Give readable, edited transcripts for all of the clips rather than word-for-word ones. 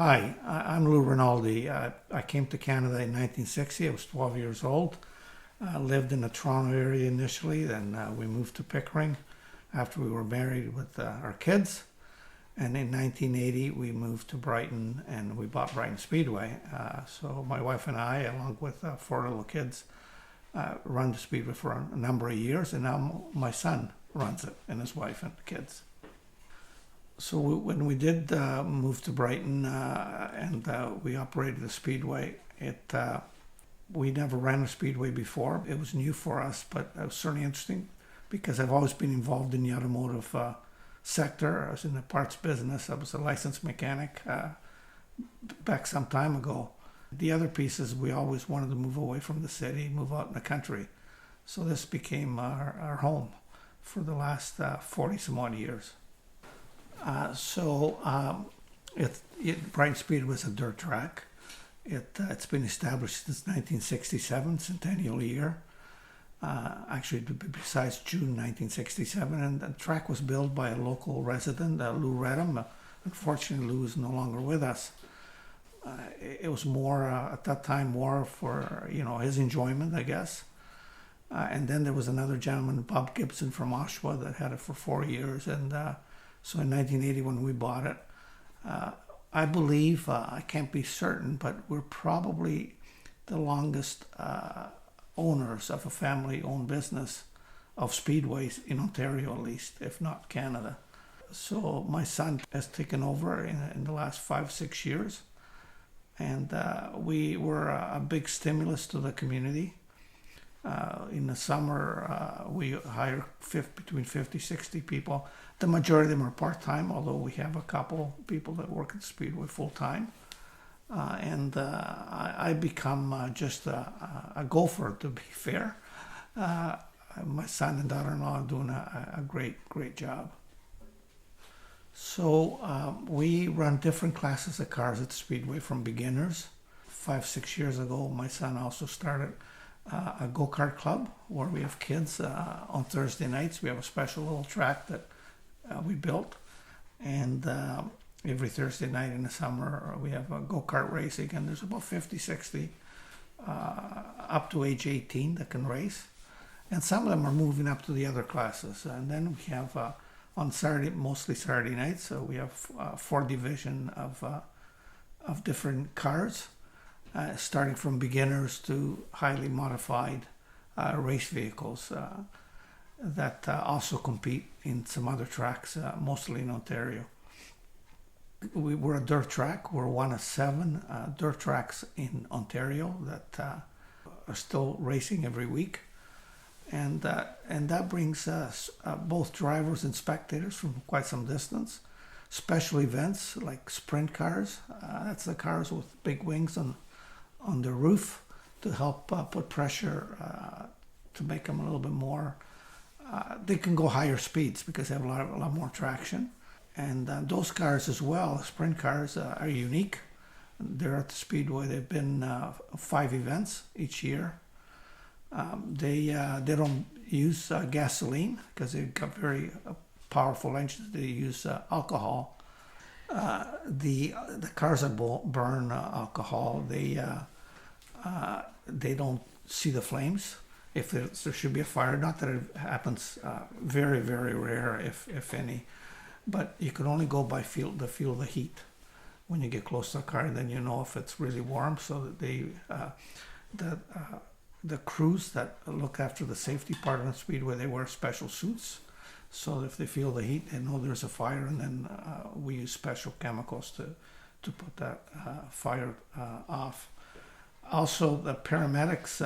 Hi, I'm Lou Rinaldi. I came to Canada in 1960. I was 12 years old. Lived in the Toronto area initially, then we moved to Pickering after we were married with our kids. And in 1980, we moved to Brighton and we bought Brighton Speedway. So my wife and I, along with four little kids, run the Speedway for a number of years. And now my son runs it, and his wife and kids. So when we did move to Brighton and we operated a Speedway, we never ran a Speedway before. It was new for us, but it was certainly interesting because I've always been involved in the automotive sector. I was in the parts business. I was a licensed mechanic back some time ago. The other piece is we always wanted to move away from the city, move out in the country. So this became our home for the last 40 some odd years. Brighton Speed was a dirt track. It's been established since 1967, centennial year. Actually, to be precise, June 1967, and the track was built by a local resident, Lou Rinaldi. Unfortunately, Lou is no longer with us. It was more at that time more for his enjoyment, I guess. And then there was another gentleman, Bob Gibson from Oshawa, that had it for 4 years, and so in 1980 when we bought it, I believe, I can't be certain, but we're probably the longest owners of a family-owned business of speedways in Ontario, at least, if not Canada. So my son has taken over in the last 5-6 years, and we were a big stimulus to the community. In the summer, we hire between 50-60 people. The majority of them are part-time, although we have a couple people that work at Speedway full-time. I become just a gopher, to be fair. My son and daughter-in-law are doing a great job. So we run different classes of cars at Speedway, from beginners. 5-6 years ago, my son also started a go-kart club where we have kids on Thursday nights. We have a special little track that we built, and every Thursday night in the summer we have a go-kart racing, and there's about 50-60 up to age 18 that can race, and some of them are moving up to the other classes. And then we have on Saturday, mostly Saturday nights, we have 4 division of different cars. Starting from beginners to highly modified race vehicles that also compete in some other tracks, mostly in Ontario. We're a dirt track. We're one of 7 dirt tracks in Ontario that are still racing every week. And that brings both drivers and spectators from quite some distance. Special events like sprint cars. That's the cars with big wings on the roof to help put pressure to make them a little bit more. They can go higher speeds because they have a lot more traction. And those cars as well, sprint cars, are unique. They're at the Speedway. They've been 5 events each year. They don't use gasoline because they've got very powerful engines. They use alcohol. The cars that burn alcohol, they don't see the flames if there should be a fire. Not that it happens, very, very rare, if any. But you can only go by feel the heat when you get close to the car, and then you know if it's really warm. So that the crews that look after the safety part of the Speedway, they wear special suits. So if they feel the heat, they know there's a fire, and then we use special chemicals to put that fire off. Also, the paramedics,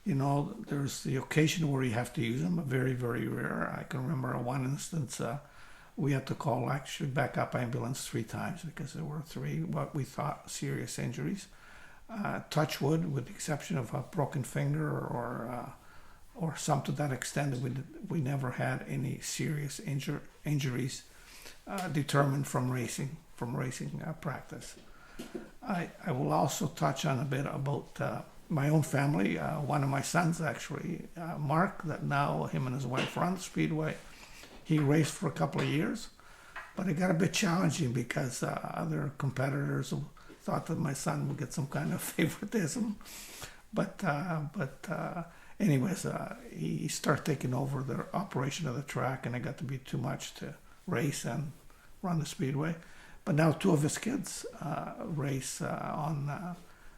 there's the occasion where you have to use them, very, very rare. I can remember one instance, we had to call actually backup ambulance 3 times because there were 3 what we thought serious injuries. Touch wood, with the exception of a broken finger or some to that extent, we never had any serious injuries determined from racing practice. I will also touch on a bit about my own family. One of my sons, actually, Mark, that now him and his wife run Speedway. He raced for a couple of years, But it got a bit challenging because other competitors thought that my son would get some kind of favoritism. But anyways, he started taking over the operation of the track, and it got to be too much to race and run the Speedway. But now two of his kids race on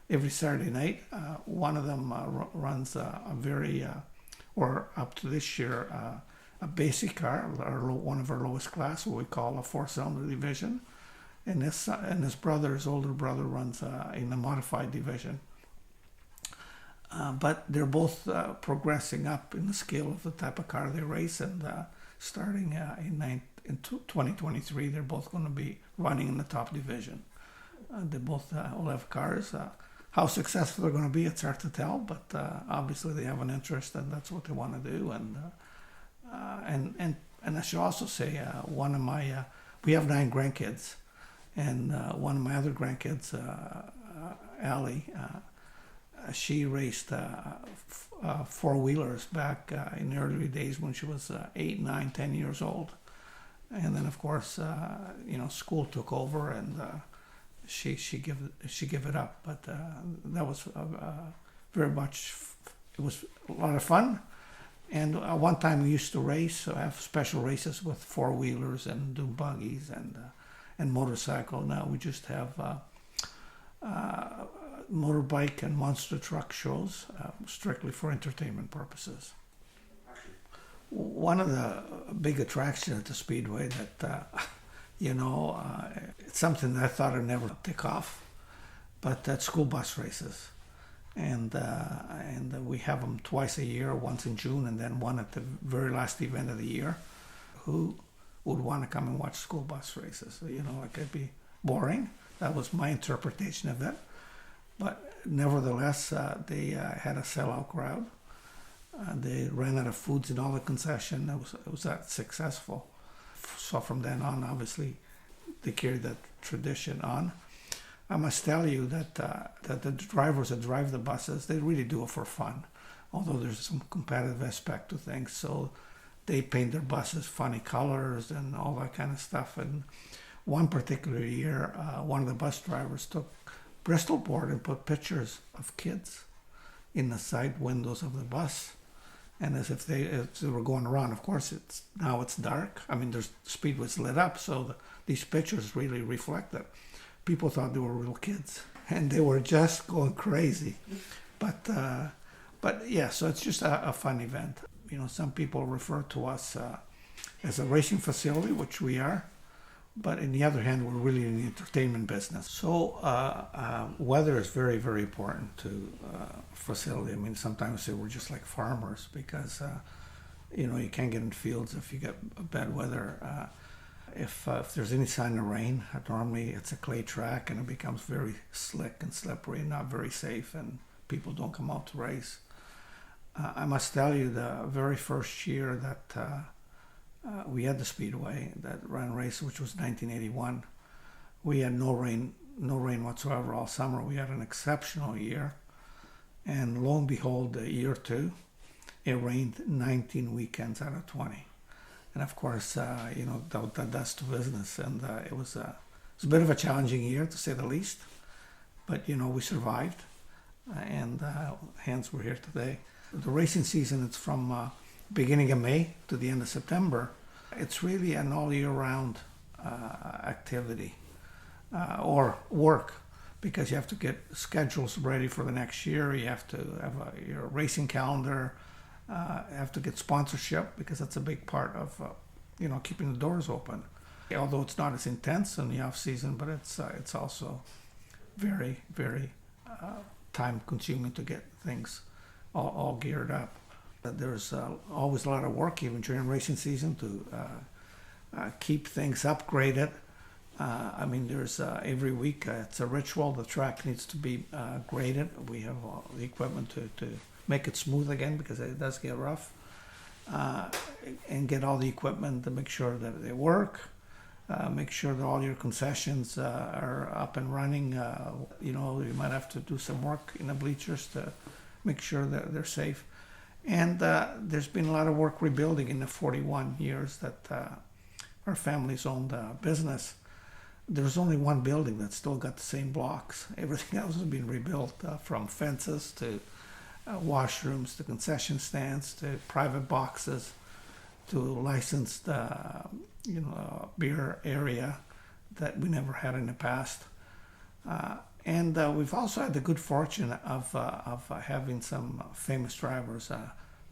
every Saturday night. One of them runs a very, or up to this year, a basic car, one of our lowest class, what we call a four-cylinder division. And his brother, his older brother, runs in a modified division. But they're both progressing up in the scale of the type of car they race, and starting in 2023, they're both going to be running in the top division. They both will have cars. How successful they're going to be, it's hard to tell, but obviously they have an interest, and that's what they want to do. And I should also say, we have 9 grandkids, and one of my other grandkids, Allie, she raced four-wheelers back in the early days when she was 8, 9, 10 years old. And then, of course, school took over, and she gave it up. But that was very much, it was a lot of fun. And one time we used to race, have special races with four-wheelers and do buggies and motorcycle. Now we just have motorbike and monster truck shows, strictly for entertainment purposes. One of the big attractions at the Speedway that, it's something that I thought I'd never take off, but that's school bus races. And we have them twice a year, once in June and then one at the very last event of the year. Who would want to come and watch school bus races? It'd be boring. That was my interpretation of it. But nevertheless, they had a sellout crowd. They ran out of foods in all the concession. It was that successful. So from then on, obviously, they carried that tradition on. I must tell you that the drivers that drive the buses, they really do it for fun, although there's some competitive aspect to things. So they paint their buses funny colors and all that kind of stuff. And one particular year, one of the bus drivers took Bristol board and put pictures of kids in the side windows of the bus, and as if they were going around. Of course, now it's dark. I mean, there's Speedway's lit up, so these pictures really reflect that. People thought they were real kids, and they were just going crazy. But yeah, so it's just a fun event. Some people refer to us as a racing facility, which we are. But on the other hand, we're really in the entertainment business. So weather is very, very important to facility. I mean, sometimes say we're just like farmers because, you can't get in fields if you get bad weather. If there's any sign of rain, normally it's a clay track and it becomes very slick and slippery and not very safe, and people don't come out to race. I must tell you, the very first year that we had the Speedway that ran race, which was 1981. We had no rain whatsoever all summer. We had an exceptional year, and lo and behold, year 2, it rained 19 weekends out of 20. And of course, that's to business, and it was a bit of a challenging year to say the least. But we survived, and hence we're here today. The racing season, it's from beginning of May to the end of September. It's really an all year round activity or work, because you have to get schedules ready for the next year. You have to have your racing calendar. You have to get sponsorship, because that's a big part of keeping the doors open. Although it's not as intense in the off season, but it's also very, very time consuming to get things all geared up. There's always a lot of work, even during racing season, to keep things upgraded. There's every week, it's a ritual. The track needs to be graded. We have the equipment to make it smooth again, because it does get rough. And get all the equipment to make sure that they work. Make sure that all your concessions are up and running. You might have to do some work in the bleachers to make sure that they're safe. And there's been a lot of work rebuilding in the 41 years that our family's owned business, there's only one building that's still got the same blocks. Everything else has been rebuilt, from fences to washrooms to concession stands to private boxes to licensed beer area that we never had in the past. And we've also had the good fortune of having some famous drivers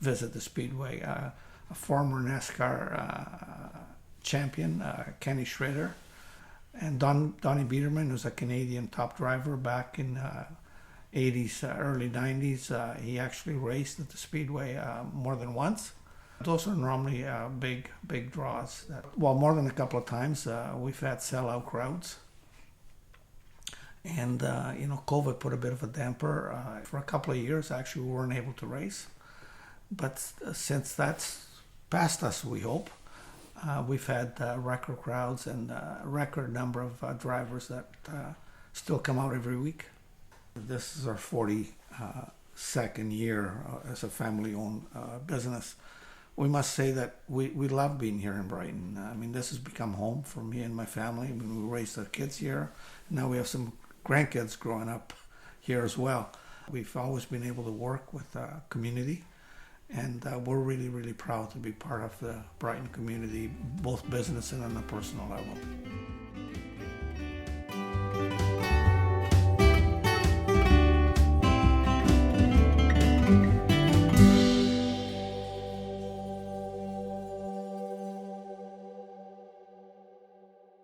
visit the Speedway. A former NASCAR champion, Kenny Schrader, and Donnie Biederman, who's a Canadian top driver back in 80s, early 90s. He actually raced at the Speedway more than once. Those are normally big draws. Well, more than a couple of times, we've had sellout crowds. And, COVID put a bit of a damper. For a couple of years, actually, we weren't able to race. But since that's past us, we hope, we've had record crowds and a record number of drivers that still come out every week. This is our 42nd year as a family-owned business. We must say that we love being here in Brighton. I mean, this has become home for me and my family. I mean, we raised our kids here. Now we have some grandkids growing up here as well. We've always been able to work with the community, and we're really, really proud to be part of the Brighton community, both business and on a personal level.